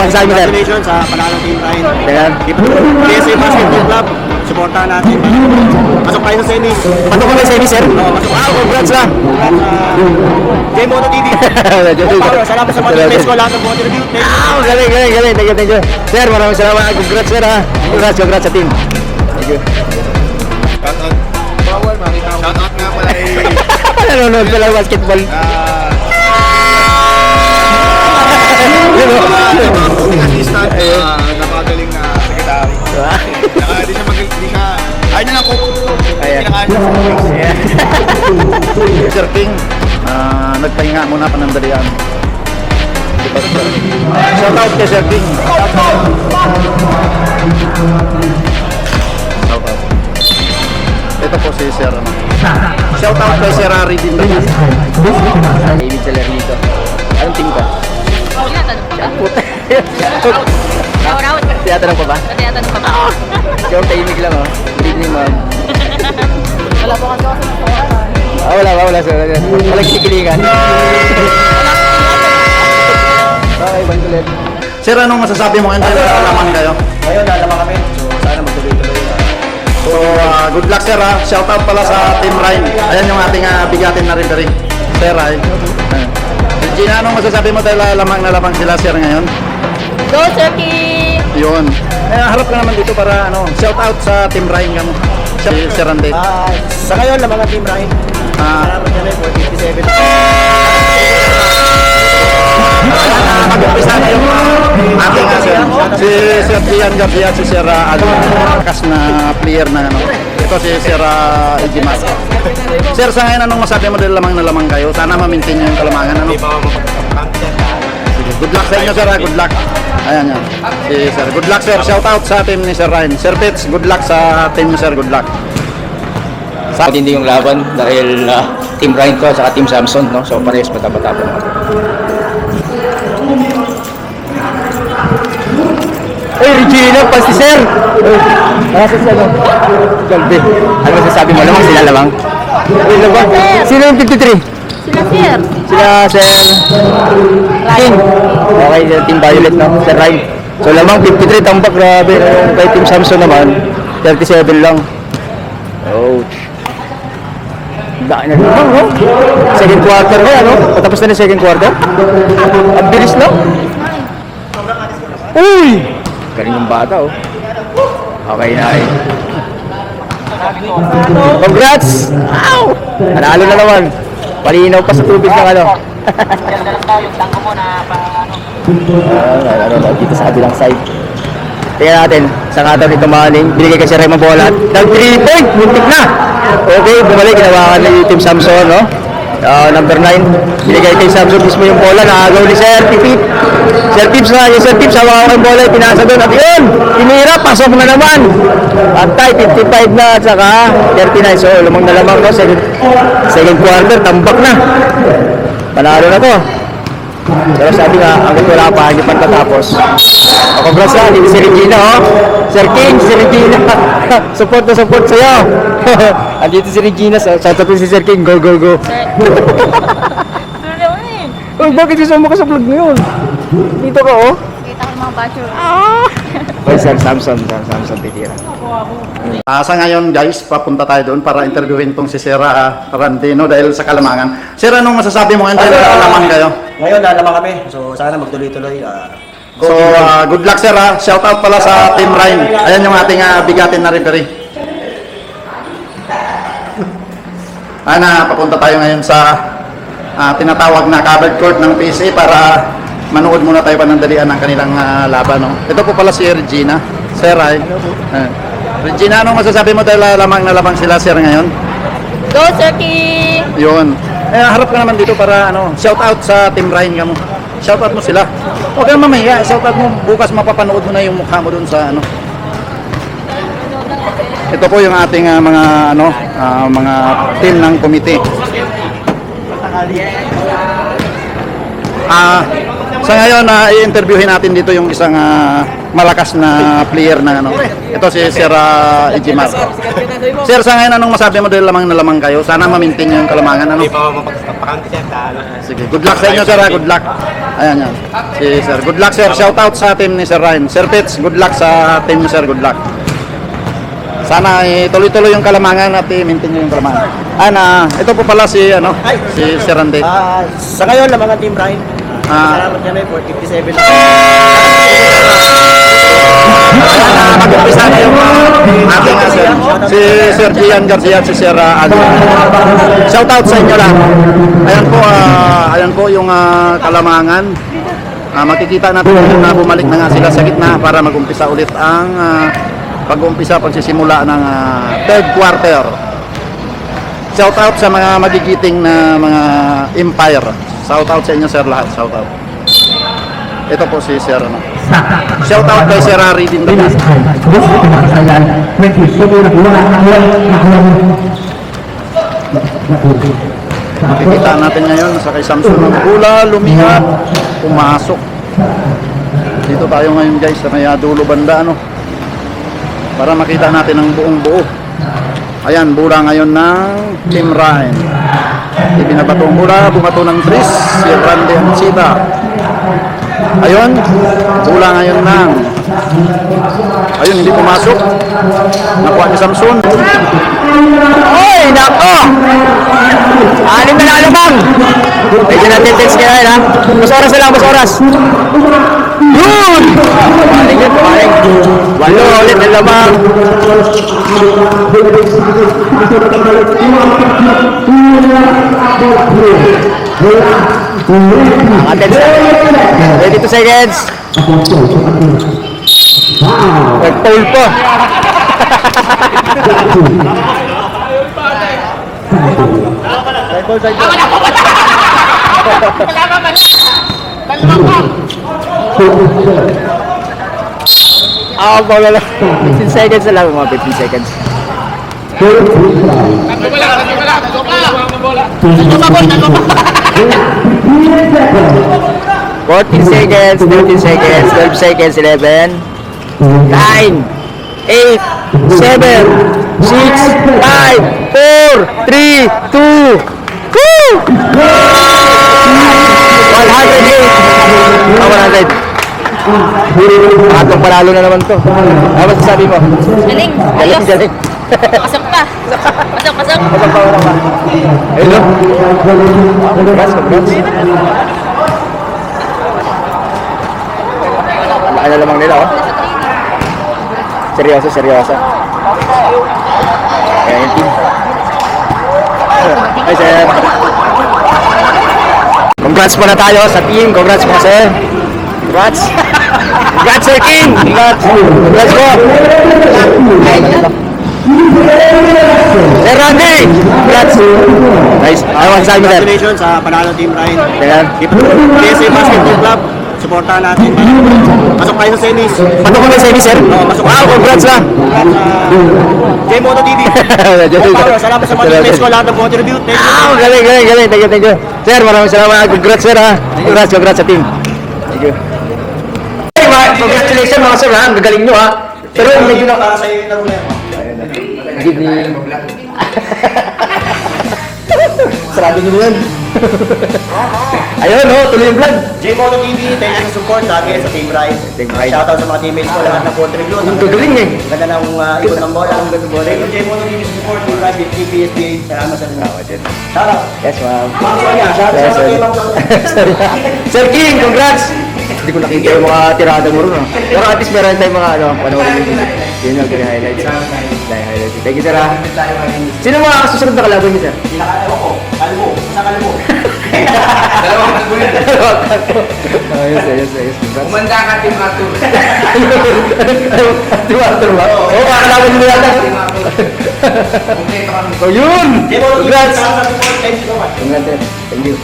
masasabi mo, sir? Congratulations sa panalo team Ryan. Ayan. PSA Basketball Club, supportahan natin. Pasok tayo sa semis. Patok ko na sa inyo, sir. Congrats lang. J-Moto TV. Salamat sa mga teammates ko, lahat ng mga review. Galing. Thank you. Sir, maraming salamat. Congrats, sir, ha. Congrats sa team. Thank you. Shoutout. Bawal, makita ko. Shoutout nga pala Nanonood pala ng basketball. assistant, napakagaling na secretary. Saka di siya ayaw niya lang ko. Kinakain niya. Sir King, nagpahinga muna panandalian. Shout out kay Sir King. Shout out. Ito po si Sir. Shout out kay Sir Ari din. David Salerito. Anong team ka? Tinatanong pa ba? Ikaw tahimik lang, oh. Good evening, ma'am. Wala po kasi ako sa Wala, sir. Walang kikilingan. Okay, Bandulet. Sir, anong masasabi mo? Ito naman kayo. Ngayon, lalaman kami. So, sana magtuloy-tuloy. So, good luck, sir, ha. Shout out pala sa Team Ryan. Ayan yung ating bigatin na referee. Sir, ay. Regina, anong masasabi mo dahil lamang na lamang sila, sir, ngayon? Go, Turkey! Yun. Harap ka naman dito para shout out sa Team Ryan ka mo. Si Sir Randy. Sa ngayon, lang mga team Ryan. Salamat kami for 57. Mag-umpisa na yung ating sir. Si Sir Gian Garcia, si Sir Akas na player na Ito si Sir Ijimas. Sir, sa ngayon anong masabi mo dahil lamang na lamang kayo? Sana ma-maintain nyo yung kalamangan. Good luck sa inyo, sir. Good luck. Ayan yan. Si Sir. Good luck, sir. Shout out sa team ni Sir Ryan. Sir Pitts, good luck sa team ni Sir. Good luck. Matindi yung laban dahil Team Ryan ko at Team Samson, no? So parehas matapatapon. Regina, pa si Sir! Nasa si Galvin. Ano masasabi mo? Lamang sila lamang? Lamang? Sino yung 53? Sila, Sir. Sila Sir King. Okay, Team Violet, no? Sir Ryan. So lamang 53, tambak, grabe. Kay Team Samson naman, 37 lang. Ouch. Daan na lamang, no? Second quarter na, no? Patapos na second quarter. Ang bilis, no? Uy! Galing yung bata, oh. Okay na, eh. Congrats! Wow! Nanalo na naman. Palinaw pa sa tubig ng ano. Dito sa kabilang side. Tingnan natin, sa kataw ni Tumaling, binigay kasi Raymond bola. Nag 3 point, muntik na. Okay, bumalik, ginawakan na yung Team Samson, no? Number 9, binigay kay Samson mismo yung bola, nakagaw ni Sir Tipip. Sir Tips na, yung Sir Tips, hawakan yung bola, pinasa doon. At yun, tinira, pasok na naman. At tayo, 55 na, at saka 39. So, lumang na lamang, no? Second quarter, tambak na. Panalo na to. Pero sabi nga, hanggang wala pa, hindi pa tatapos. Congrats na, dito si Regina, oh. Sir King, si Regina. Support na support sa'yo. Andito si Regina, shoutout si Sir King, go. Uy, bakit sasama ka sa vlog mo yun? Dito ka, oh. Kita ko ng mga basher. Ay, Sir Samson titira. Sa ngayon, guys, papunta tayo doon para interviewin tong si Sir Randy, no? Dahil sa kalamangan. Sir, anong masasabi mo? Dahil kalamangan kayo? Ngayon, lalaman kami. So, sana magtuloy-tuloy. So, good luck, sir, ha. Shout out pala sa Team Ryan. Ayan yung ating bigatin na referee. Papunta tayo ngayon sa tinatawag na covered court ng PSA para manood muna tayo panandalian ng kanilang laban, no? Ito po pala si Regina. Sir, ay. Regina, anong masasabi mo dahil lamang na lamang sila, sir, ngayon? Go, Turkey! Yun. Harap ka naman dito para shout out sa Team Ryan ka mo. Shout out mo sila. Huwag kang mamaya. Shout out mo. Bukas mapapanood mo na yung mukha mo dun sa Ito po yung ating mga team ng committee. Sa ngayon, i-interviewin natin dito yung isang malakas na player na Ito si Sir Ijimar. Sir, sa ngayon, anong masabi mo dahil lamang na lamang kayo? Sana ma-maintain nyo yung kalamangan, Hindi pa mapagpakanti siya. Sige, good luck sa inyo, sir. Good luck. Ayan yan. Si Sir. Good luck Sir. Shout out sa team ni Sir Ryan. Sir Fitz, good luck sa team ni Sir. Good luck. Sana tuloy-tuloy yung kalamangan at i-maintain nyo yung kalamangan. Ito po pala si si Sir Randy. Sa ngayon, lamangan Team Ryan. Salamat kami for 57. Mag-umpisa na yung ating Sir. Si Sir Gian Garcia at si Sir Aldo. Shout out sa inyo lang. Ayan po yung kalamangan. Makikita natin na bumalik na nga sila sa gitna para mag-umpisa ulit ang pagsisimula ng third quarter. Shout out sa mga magigiting na mga Empire. Shout out sa inyo Sir lahat. Shout out. Ito po si Sir. Shout out kay Sir Ari din. Makikita natin ngayon sa kay Samson ng Bula, lumihat, pumasok. Dito tayo ngayon guys sa may dulo banda para makita natin ang buong buo. Ayan, bula ngayon ng Team Ryan. Ibinabatong bula, bumato ng Tris, si Randy Ansita. Ayun, bula ngayon ng ayun, hindi pumasok. Nakuha ni Samson. Oy, nako! Anim na alamang! Medyo natin text kaya yun, ha? Mas oras na lang, mas oras. Yun! Paling yun, paling. Walo ulit na lamang. Ang attention. 22 seconds. Nag-foul po. Wala lang. 15 seconds na lang, mga 15 seconds. 14 seconds, 13 seconds, 12 seconds, 11, 9, 8, 7, 6, 5, 4, 3, 2, woo! 108. 100. Atong panalo na naman to. Ano masasabi mo? Galing. Galing, Ayos. galing. Pasok pa. Pasok, pasok. Pasok pa wala ka. Ayun no? Congrats, congrats. Ano na lamang nila, oh. Seryoso, seryoso. Ayan yung team. Hi, sir. Congrats muna tayo sa team. Congrats po, sir. Congrats. Congrats, Sir King. Congrats. Congrats po. Sir Randy. Congrats. Nice. Ano masasabi mo, sir? Congratulations sa panalo Team Ryan. Ayan. PSA Basketball Club. Supportahan natin. Pasok tayo sa semis. Paano ko na sa sir? Oo, pasok. Wow, congrats lang. J-Moto TV. Salamat sa mga teammates ko, lahat ng contribute. Thank you. Ah, galing, galing, galing. Thank you, thank you. Sir, maraming salamat. Congrats, sir, ha. Congrats, congrats sa team. Thank you. Hey, congratulations, mga sir, ha. Ang gagaling nyo, ha. Pero medyo na... Para sa iyo yung laro na yan. Sarado nyo yan. Ayun, oh, tuloy yung vlog. J-Moto TV, thank you sa support sa akin sa Team Ryan. Team Ryan. Shoutout sa mga teammates ko, lahat ng contribute. Ang gagaling, eh. Ang ganda ng ikot ng bola, ang ganda ng bola. Thank you J-Moto TV sa support, Team Ryan, PSBA. Salamat sa inyo. Shoutout. Yes, ma'am. Shoutout Yes, sa sir. mga Sir King, congrats! Hindi ko nakita yung mga tirada mo rin, no? Pero at least meron tayong mga, panoorin yung video. Yun yung highlights. Highlights. Thank you, sir, ha. Sino mga kasusunod na kalaban niyo, sir? Pinaka-ewan ko, kalbo, sa kalbo. Dalawang kalbo yun. Ayos, ayos, ayos. Congrats. Kumanda ka, Team Arthur. Team Arthur ba? Oo, kakalaban nyo yata. Kompleto kami. So, yun! J-Moto TV, Congrats! salamat sa support. Thank you so much. Congrats, sir. Thank you.